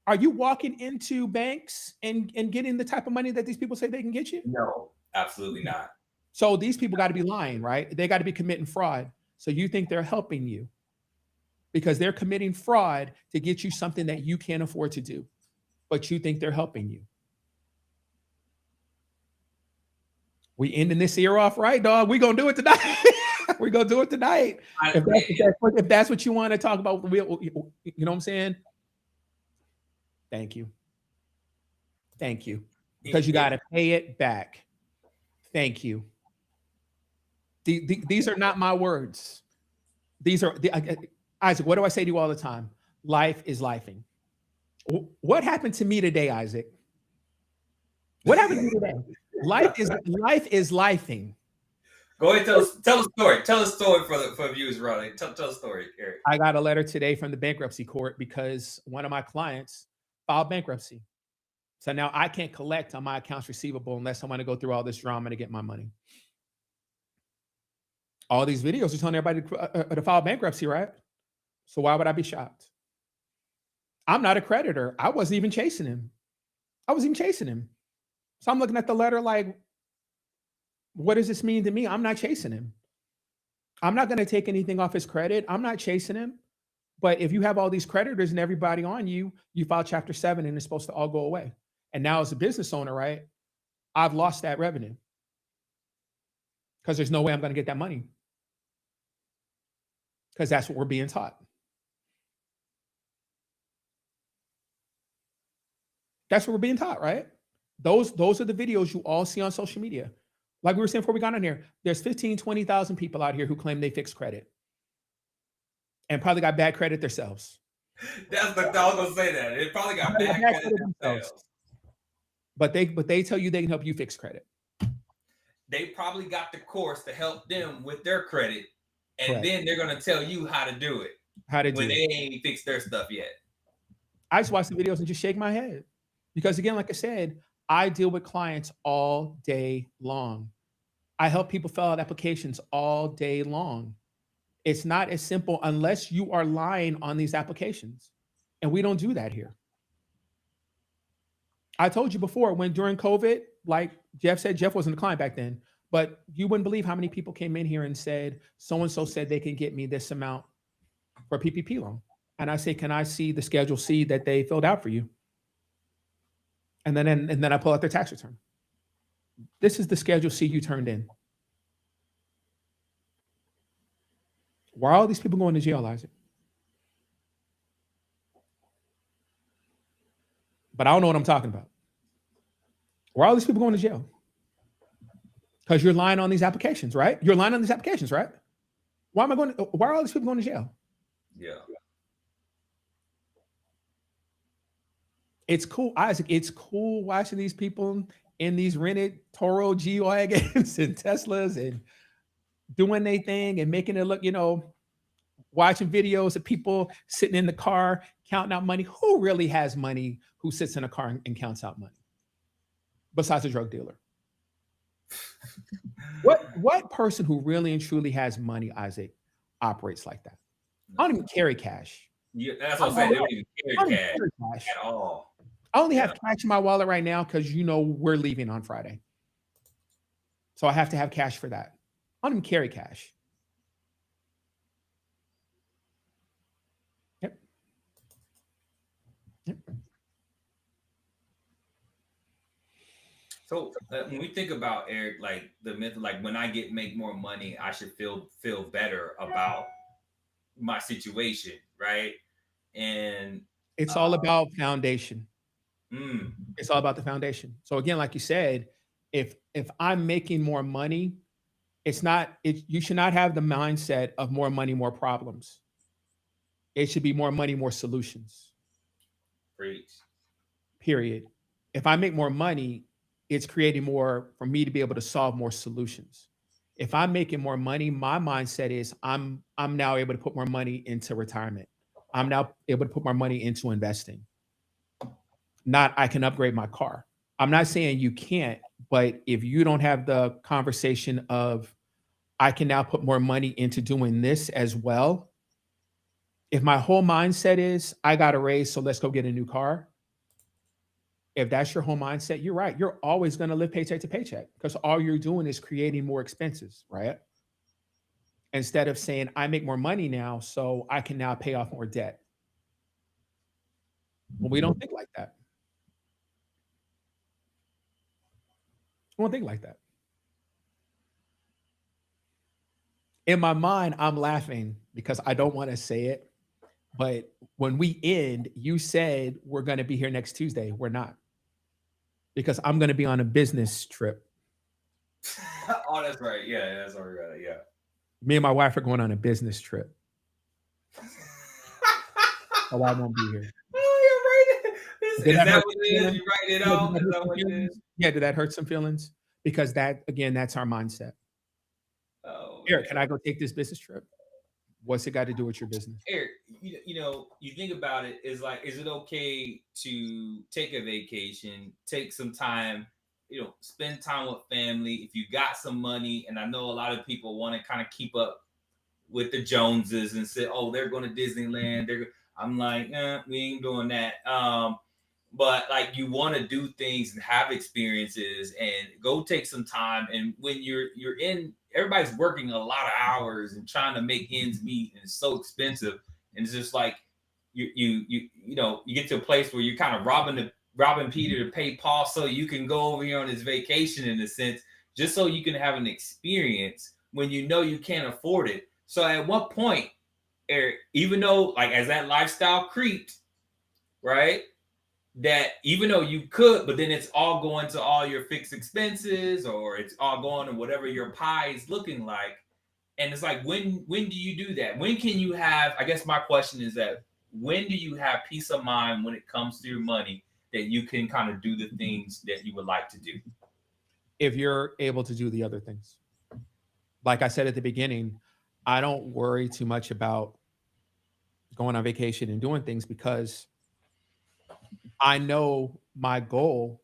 Are you walking into banks and getting the type of money that these people say they can get you? No, absolutely not. So these people got to be lying, right? They got to be committing fraud. So you think they're helping you because they're committing fraud to get you something that you can't afford to do, but you think they're helping you. We ending this year off right, dog. We gonna do it tonight. We're gonna do it tonight. If that's what you want to talk about, you know what I'm saying? Thank you. Thank you. Because you got to pay it back. Thank you. These are not my words. These are Isaac. What do I say to you all the time? Life is lifing. What happened to me today, Isaac? What happened to me today? Life is lifing. Go ahead, tell a story. Tell a story for viewers, Ronnie. Tell a story, Eric. I got a letter today from the bankruptcy court because one of my clients filed bankruptcy. So now I can't collect on my accounts receivable unless I want to go through all this drama to get my money. All these videos are telling everybody to file bankruptcy, right? So why would I be shocked? I'm not a creditor. I wasn't even chasing him. I wasn't even chasing him. So I'm looking at the letter like, what does this mean to me? I'm not chasing him. I'm not going to take anything off his credit. I'm not chasing him. But if you have all these creditors and everybody on you, you file chapter 7 and it's supposed to all go away. And now as a business owner, right, I've lost that revenue because there's no way I'm going to get that money because that's what we're being taught. That's what we're being taught, right? Those are the videos you all see on social media. Like we were saying before we got on here, there's 15, 20,000 people out here who claim they fix credit and probably got bad credit themselves. That's the I was gonna say that. It probably got bad credit themselves. But they tell you they can help you fix credit. They probably got the course to help them with their credit, and then they're gonna tell you how to do it. When they ain't fixed their stuff yet. I just watch the videos and just shake my head. Because again, like I said, I deal with clients all day long. I help people fill out applications all day long. It's not as simple unless you are lying on these applications. And we don't do that here. I told you before, when during COVID, like Jeff said, Jeff wasn't a client back then, but you wouldn't believe how many people came in here and said, so-and-so said they can get me this amount for a PPP loan. And I say, can I see the Schedule C that they filled out for you? And then I pull out their tax return. This is the Schedule C you turned in. Why are all these people going to jail, Isaac? But I don't know what I'm talking about. Why are all these people going to jail? Because you're lying on these applications, right? You're lying on these applications, right? Why are all these people going to jail? Yeah. It's cool, Isaac. It's cool watching these people in these rented Toro G wagons and Teslas and doing their thing and making it look, watching videos of people sitting in the car counting out money. Who really has money who sits in a car and counts out money besides a drug dealer? What person who really and truly has money, Isaac, operates like that? I don't even carry cash. Yeah, that's what I'm saying. They don't even carry cash at all. I only have cash in my wallet right now because we're leaving on Friday. So I have to have cash for that. I don't even carry cash. Yep. So when we think about, Eric, like the myth, like when I make more money, I should feel better about my situation, right? And it's all about foundation. Mm. It's all about the foundation. So again, like you said, if I'm making more money, you should not have the mindset of more money, more problems. It should be more money, more solutions. Preach. Period. If I make more money, it's creating more for me to be able to solve more solutions. If I'm making more money, my mindset is I'm now able to put more money into retirement. I'm now able to put more money into investing. Not I can upgrade my car. I'm not saying you can't, but if you don't have the conversation of I can now put more money into doing this as well. If my whole mindset is I got a raise, so let's go get a new car. If that's your whole mindset, you're right. You're always going to live paycheck to paycheck because all you're doing is creating more expenses, right? Instead of saying, I make more money now, so I can now pay off more debt. Well, we don't think like that. We don't think like that. In my mind, I'm laughing because I don't want to say it. But when we end, you said we're going to be here next Tuesday. We're not. Because I'm going to be on a business trip. Oh, that's right. Yeah, that's right. Yeah. Me and my wife are going on a business trip. So I won't be here. Oh, you're right. Is that what it is? You write it off? Is that what it is? Yeah, did that hurt some feelings? Because that's our mindset. Oh, Eric, can I go take this business trip? What's it got to do with your business? Eric, you think about it, is like, is it okay to take a vacation, take some time, spend time with family if you got some money? And I know a lot of people want to kind of keep up with the Joneses and say, oh, they're going to Disneyland. I'm like, we ain't doing that. But like, you want to do things and have experiences and go take some time. And when you're in, everybody's working a lot of hours and trying to make ends meet, and it's so expensive. And it's just like, you get to a place where you're kind of robbing Peter to pay Paul, so you can go over here on this vacation, in a sense, just so you can have an experience when you know you can't afford it. So at what point, Eric, even though, like, as that lifestyle creeped, right? That even though you could, but then it's all going to all your fixed expenses, or it's all going to whatever your pie is looking like. And it's like, when do you do that? When can you have, I guess my question is that, when do you have peace of mind when it comes to your money, that you can kind of do the things that you would like to do? If you're able to do the other things, like I said at the beginning, I don't worry too much about going on vacation and doing things because I know my goal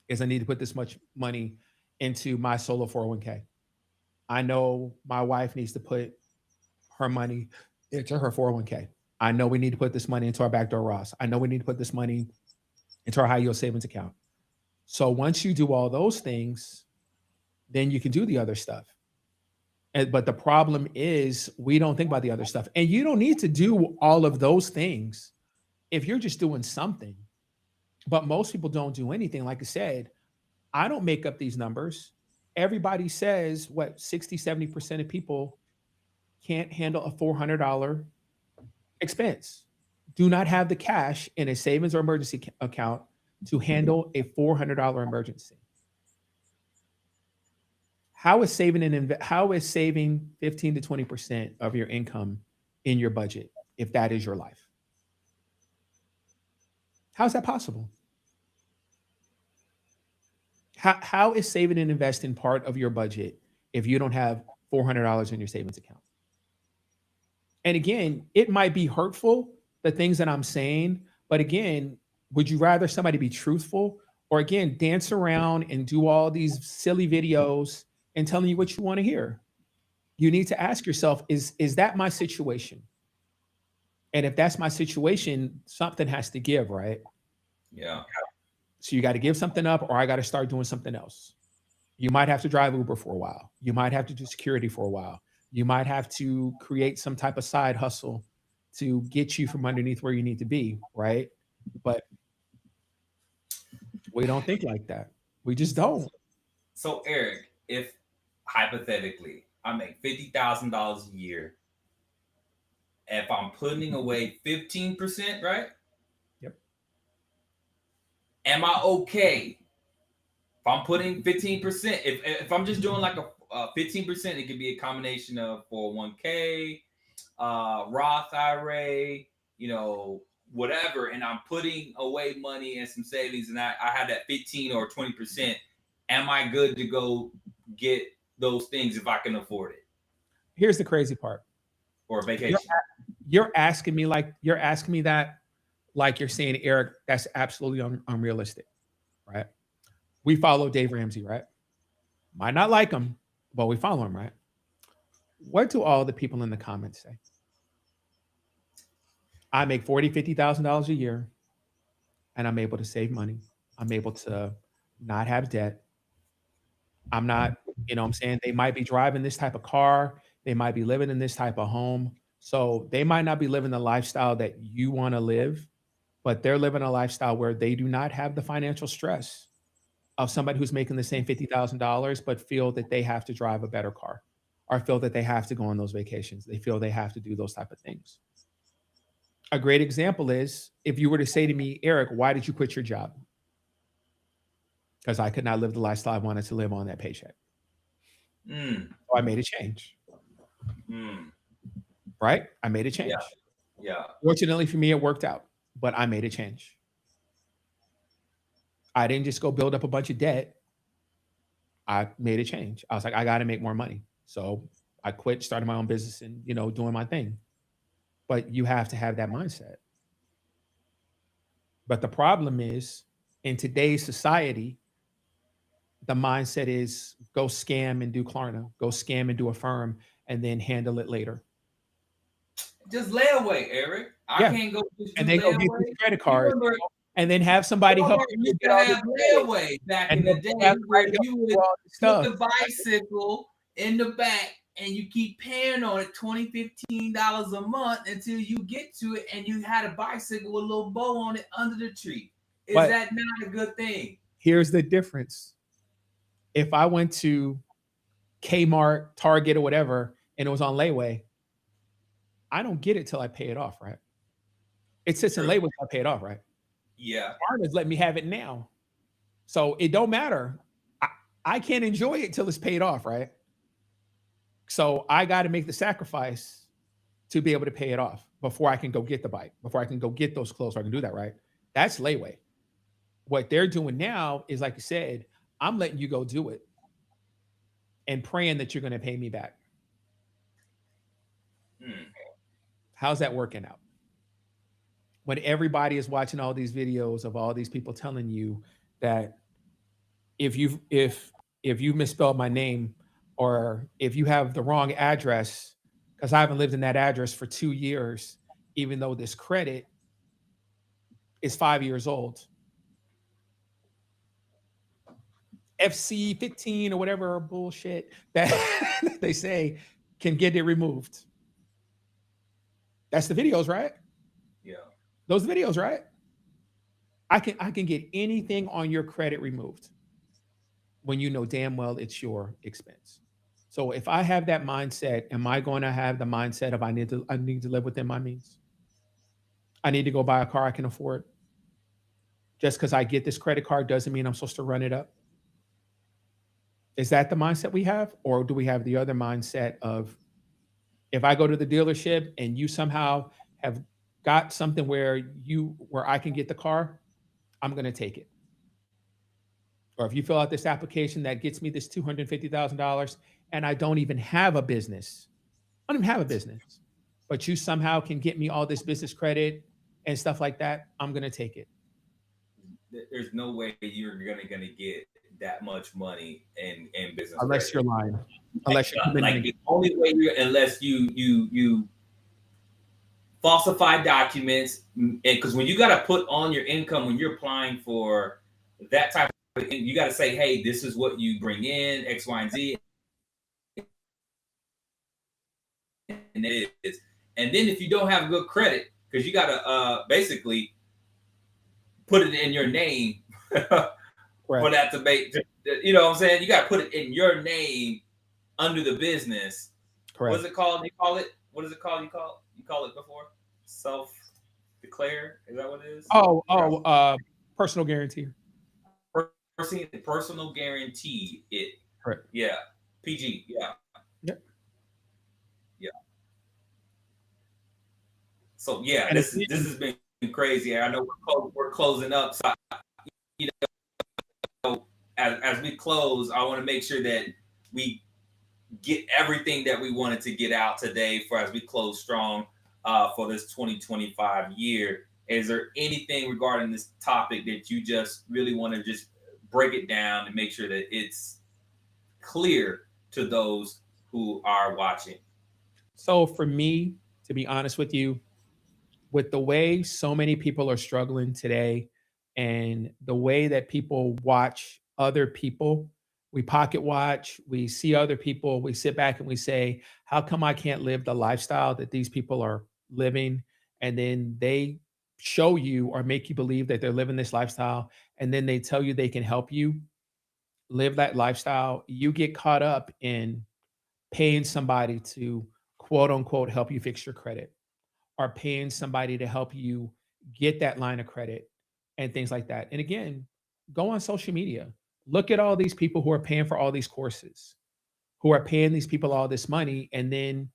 is I need to put this much money into my solo 401k. I know my wife needs to put her money into her 401k. I know we need to put this money into our backdoor Ross. I know we need to put this money into our high yield savings account. So once you do all those things, then you can do the other stuff. But the problem is we don't think about the other stuff. And you don't need to do all of those things if you're just doing something. But most people don't do anything. Like I said, I don't make up these numbers. Everybody says what 60, 70% of people can't handle a $400 expense, do not have the cash in a savings or emergency account to handle a $400 emergency. How is saving 15 to 20% of your income in your budget if that is your life? How is that possible? How is saving and investing part of your budget if you don't have $400 in your savings account? And again, it might be hurtful, the things that I'm saying, but again, would you rather somebody be truthful or again dance around and do all these silly videos and telling you what you want to hear? You need to ask yourself, is that my situation? And if that's my situation, something has to give, right? Yeah. So you got to give something up or I got to start doing something else. You might have to drive Uber for a while. You might have to do security for a while. You might have to create some type of side hustle to get you from underneath where you need to be, right? But we don't think like that. We just don't. So Eric, if hypothetically I make $50,000 a year, if I'm putting away 15%, right? Yep. Am I okay if I'm putting 15%? If I'm just doing like a 15%, it could be a combination of 401k, Roth IRA, whatever, and I'm putting away money and some savings, and I have that 15 or 20%. Am I good to go get those things if I can afford it, Here's the crazy part. or a You're vacation? you're asking me like you're asking me that like you're saying, Eric, that's absolutely unrealistic, right? We follow Dave Ramsey, right? Might not like him, but we follow him, right? What do all the people in the comments say? I make 40, $50,000 a year and I'm able to save money. I'm able to not have debt. I'm not, what I'm saying? They might be driving this type of car. They might be living in this type of home. So they might not be living the lifestyle that you want to live, but they're living a lifestyle where they do not have the financial stress of somebody who's making the same $50,000, but feel that they have to drive a better car or feel that they have to go on those vacations. They feel they have to do those type of things. A great example is if you were to say to me, Eric, why did you quit your job? Because I could not live the lifestyle I wanted to live on that paycheck. Mm, So I made a change, mm, right? I made a yeah, change. yeah. Fortunately for me, it worked out, but I made a change. I didn't just go build up a bunch of debt. I made a change. I was like, I got to make more money. So I quit, started my own business, and doing my thing. But you have to have that mindset. But the problem is, in today's society, the mindset is go scam and do Klarna, go scam and do a firm, and then handle it later. Just layaway, Eric. I Yeah, can't go just and do then go get these layaway. credit You cards, remember and then have somebody help Walmart you used get to all this have credit, layaway back and in then the day have where somebody help you you do would all this put stuff. the bicycle in the back and you keep paying on it $15 a month until you get to it and you had a bicycle with a little bow on it under the tree. Is But that not a good thing? here's the difference: if I went to Kmart, Target, or whatever, and it was on layaway, I don't get it till I pay it off, right? It sits in True. layaway till I pay it off, right? Yeah. Klarna's letting me have it now, so it don't matter. I, I can't enjoy it till it's paid off, right? So I got to make the sacrifice to be able to pay it off before I can go get the bike, before I can go get those clothes. So I can do that, right? That's layaway. What they're doing now is, like you said, I'm letting you go do it and praying that you're going to pay me back. Hmm. How's that working out? When everybody is watching all these videos of all these people telling you that if you misspelled my name, or if you have the wrong address, because I haven't lived in that address for 2 years, even though this credit is 5 years old, FC 15 or whatever bullshit that they say can get it removed. That's the videos, right? Yeah. Those videos, right? I can get anything on your credit removed when you know damn well it's your expense. So if I have that mindset, am I going to have the mindset of I need to live within my means? I need to go buy a car I can afford. Just because I get this credit card doesn't mean I'm supposed to run it up. Is that the mindset we have? Or do we have the other mindset of, if I go to the dealership and you somehow have got something where I can get the car, I'm going to take it. Or if you fill out this application that gets me this $250,000 and I don't even have a business, I don't even have a business, but you somehow can get me all this business credit and stuff like that, I'm going to take it. There's no way you're gonna get that much money in business Unless credit. you're lying, unless you're Like committing. the only way you, unless you falsify documents, because when you got to put on your income when you're applying for that type of thing, you got to say, hey, this is what you bring in, X, Y, and Z, and it is. And then if you don't have good credit, because you got to basically put it in your name for Correct. that to make, you know what I'm saying? You got to put it in your name under the business. What is Correct. it called? You call it? What is it called? You call it before? Self declare? Is that what it is? Oh, I forgot. personal guarantee. Personal guarantee it. Correct. Yeah. PG. Yeah. Yeah. Yeah. So yeah, And this again, has been crazy. I know we're closing up. So you know, as we close, I want to make sure that we get everything that we wanted to get out today for as we close strong for this 2025 year. Is there anything regarding this topic that you just really want to just break it down and make sure that it's clear to those who are watching? so for me, to be honest with you, with the way so many people are struggling today and the way that people watch other people, we pocket watch, we see other people, we sit back and we say, how come I can't live the lifestyle that these people are living? And then they show you or make you believe that they're living this lifestyle. And then they tell you they can help you live that lifestyle. You get caught up in paying somebody to quote unquote help you fix your credit, or paying somebody to help you get that line of credit and things like that. And again, go on social media. Look at all these people who are paying for all these courses, who are paying these people all this money, and then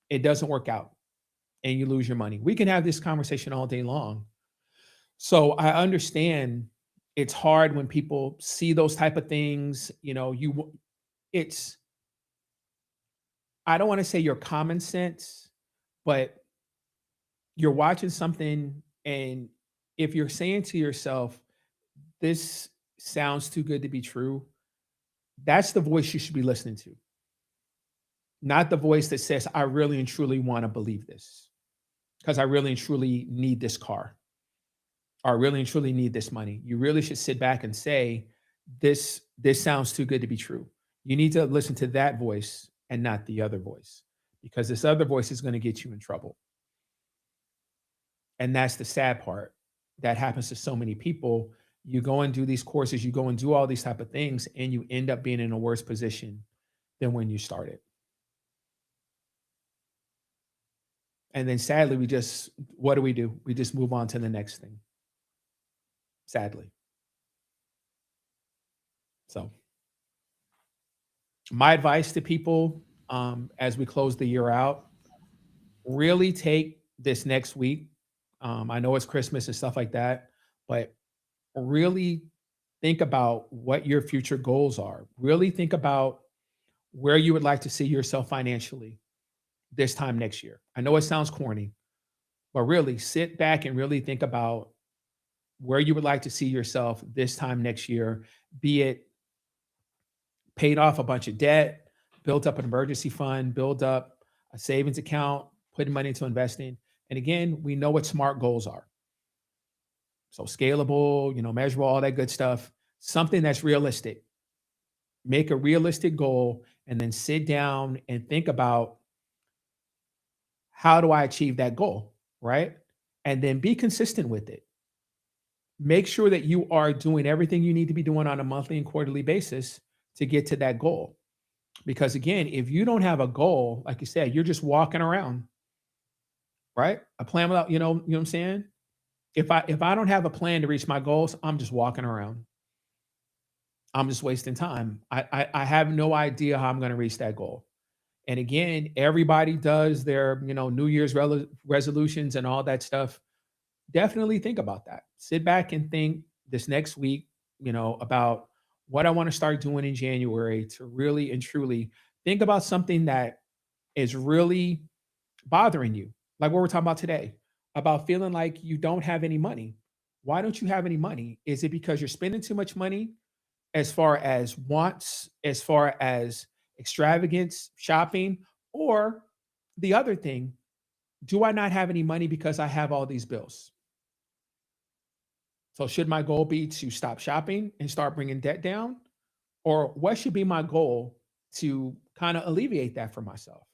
it doesn't work out and you lose your money. We can have this conversation all day long. So I understand it's hard when people see those type of things. It's I don't want to say your common sense, but you're watching something, and if you're saying to yourself, this sounds too good to be true, that's the voice you should be listening to, not the voice that says, I really and truly want to believe this because I really and truly need this car, or I really and truly need this money. You really should sit back and say, this sounds too good to be true. You need to listen to that voice and not the other voice, because this other voice is going to get you in trouble. And that's the sad part. That happens to so many people. You go and do these courses, you go and do all these type of things, and you end up being in a worse position than when you started. And then sadly, we just what do? We just move on to the next thing. Sadly. So my advice to people, as we close the year out, really take this next week. I know it's Christmas and stuff like that, but really think about what your future goals are. Really think about where you would like to see yourself financially this time next year. I know it sounds corny, but really sit back and really think about where you would like to see yourself this time next year, be it paid off a bunch of debt, built up an emergency fund, build up a savings account, putting money into investing. And again, we know what SMART goals are. So scalable, measurable, all that good stuff. Something that's realistic. Make a realistic goal and then sit down and think about, how do I achieve that goal? Right. And then be consistent with it. Make sure that you are doing everything you need to be doing on a monthly and quarterly basis to get to that goal. Because again, if you don't have a goal, like you said, you're just walking around, right? A plan without, you know what I'm saying? If I don't have a plan to reach my goals, I'm just walking around. I'm just wasting time. I have no idea how I'm going to reach that goal. And again, everybody does their, New Year's resolutions and all that stuff. Definitely think about that. Sit back and think this next week, about what I want to start doing in January to really and truly think about something that is really bothering you. Like what we're talking about today, about feeling like you don't have any money. Why don't you have any money? Is it because you're spending too much money as far as wants, as far as extravagance, shopping, or the other thing, do I not have any money because I have all these bills? So, should my goal be to stop shopping and start bringing debt down? Or what should be my goal to kind of alleviate that for myself?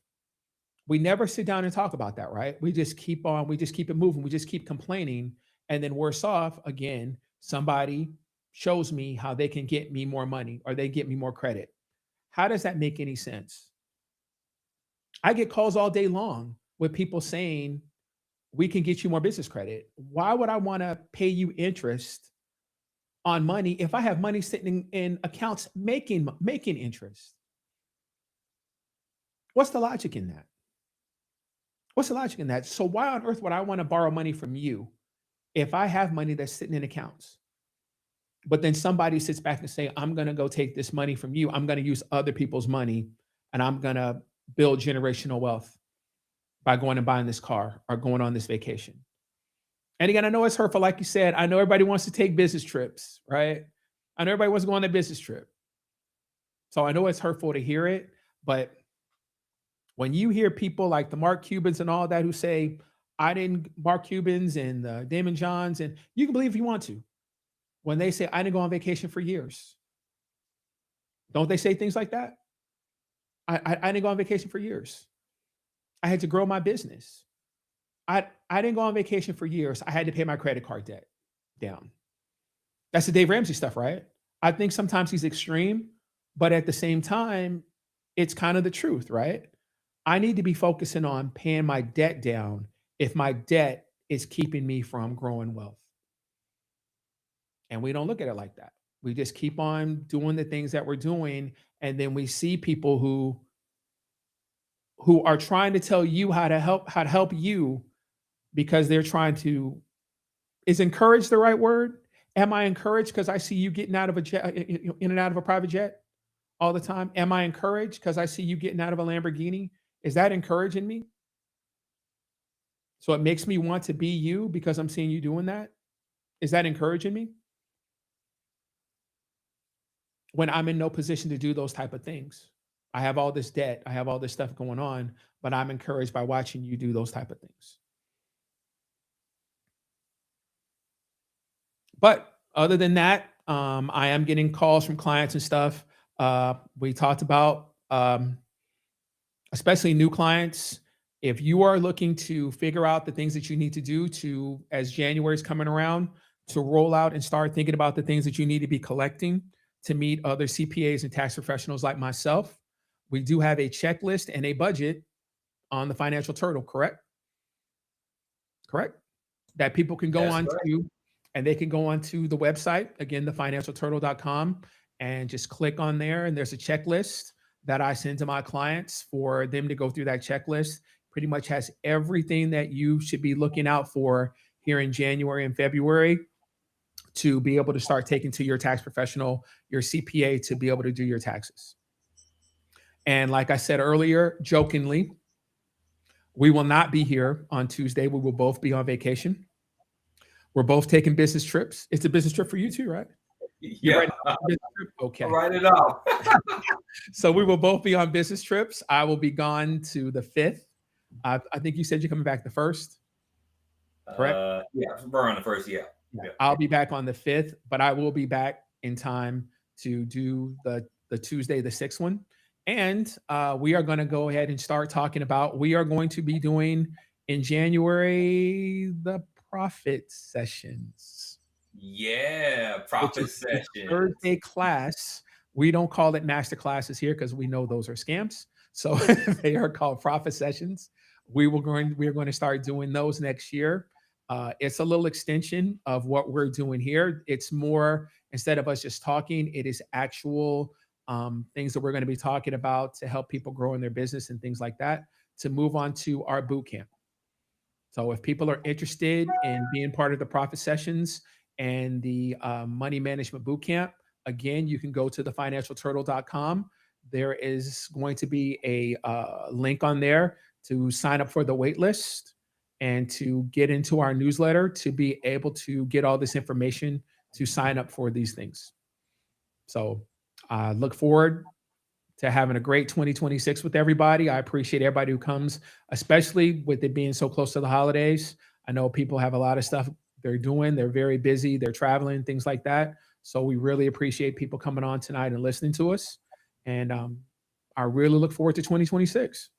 We never sit down and talk about that, right? We just keep it moving, we just keep complaining. And then worse off, again, somebody shows me how they can get me more money or they get me more credit. How does that make any sense? I get calls all day long with people saying, we can get you more business credit. Why would I want to pay you interest on money if I have money sitting in accounts making interest? What's the logic in that? What's the logic in that? So why on earth would I want to borrow money from you if I have money that's sitting in accounts? But then somebody sits back and say, I'm going to go take this money from you. I'm going to use other people's money and I'm going to build generational wealth by going and buying this car or going on this vacation. And again, I know it's hurtful. Like you said, I know everybody wants to take business trips, right? I know everybody wants to go on a business trip. So I know it's hurtful to hear it, but when you hear people like the Mark Cubans and all that who say, I didn't, Mark Cubans and Damon Johns, and you can believe if you want to, when they say, I didn't go on vacation for years. Don't they say things like that? I didn't go on vacation for years. I had to grow my business. I didn't go on vacation for years. I had to pay my credit card debt down. That's the Dave Ramsey stuff, right? I think sometimes he's extreme, but at the same time, it's kind of the truth, right? I need to be focusing on paying my debt down if my debt is keeping me from growing wealth. And we don't look at it like that. We just keep on doing the things that we're doing. And then we see people who are trying to tell you how to help you because they're trying to, is encourage the right word? Am I encouraged because I see you getting out of a jet, in and out of a private jet all the time? Am I encouraged because I see you getting out of a Lamborghini Is that encouraging me? So it makes me want to be you because I'm seeing you doing that? Is that encouraging me? When I'm in no position to do those type of things. I have all this debt, I have all this stuff going on, but I'm encouraged by watching you do those type of things. But other than that, I am getting calls from clients and stuff. We talked about, especially new clients. If you are looking to figure out the things that you need to do to, as January is coming around, to roll out and start thinking about the things that you need to be collecting to meet other CPAs and tax professionals like myself, we do have a checklist and a budget on the Financial Turtle, correct? Correct? That people can go That's on correct. to, and they can go on to the website, again, thefinancialturtle.com, and just click on there. And there's a checklist that I send to my clients for them to go through that checklist. Pretty much has everything that you should be looking out for here in January and February to be able to start taking to your tax professional, your CPA, to be able to do your taxes. And like I said earlier, jokingly, we will not be here on Tuesday. We will both be on vacation. We're both taking business trips. It's a business trip for you too, right? You're Yeah. right. Business trip? I'll Okay. write it off. So we will both be on business trips. I will be gone to the 5th. I think you said you're coming back the 1st, correct? Yeah, we're on the first. Yeah. Yeah. Yeah. I'll be back on the 5th, but I will be back in time to do the Tuesday, the 6th one. And we are going to go ahead and start talking about, we are going to be doing in January the profit sessions, Yeah. which Profit is a sessions. Thursday class. We don't call it master classes here because we know those are scams. So they are called profit sessions. We are going to start doing those next year. It's a little extension of what we're doing here. It's more, instead of us just talking, it is actual things that we're going to be talking about to help people grow in their business and things like that, to move on to our boot camp. So if people are interested in being part of the profit sessions and the money management boot camp, again, you can go to thefinancialturtle.com. There is going to be a link on there to sign up for the wait list and to get into our newsletter to be able to get all this information to sign up for these things. So I look forward to having a great 2026 with everybody. I appreciate everybody who comes, especially with it being so close to the holidays. I know people have a lot of stuff they're doing. They're very busy. They're traveling, things like that. So we really appreciate people coming on tonight and listening to us. And I really look forward to 2026.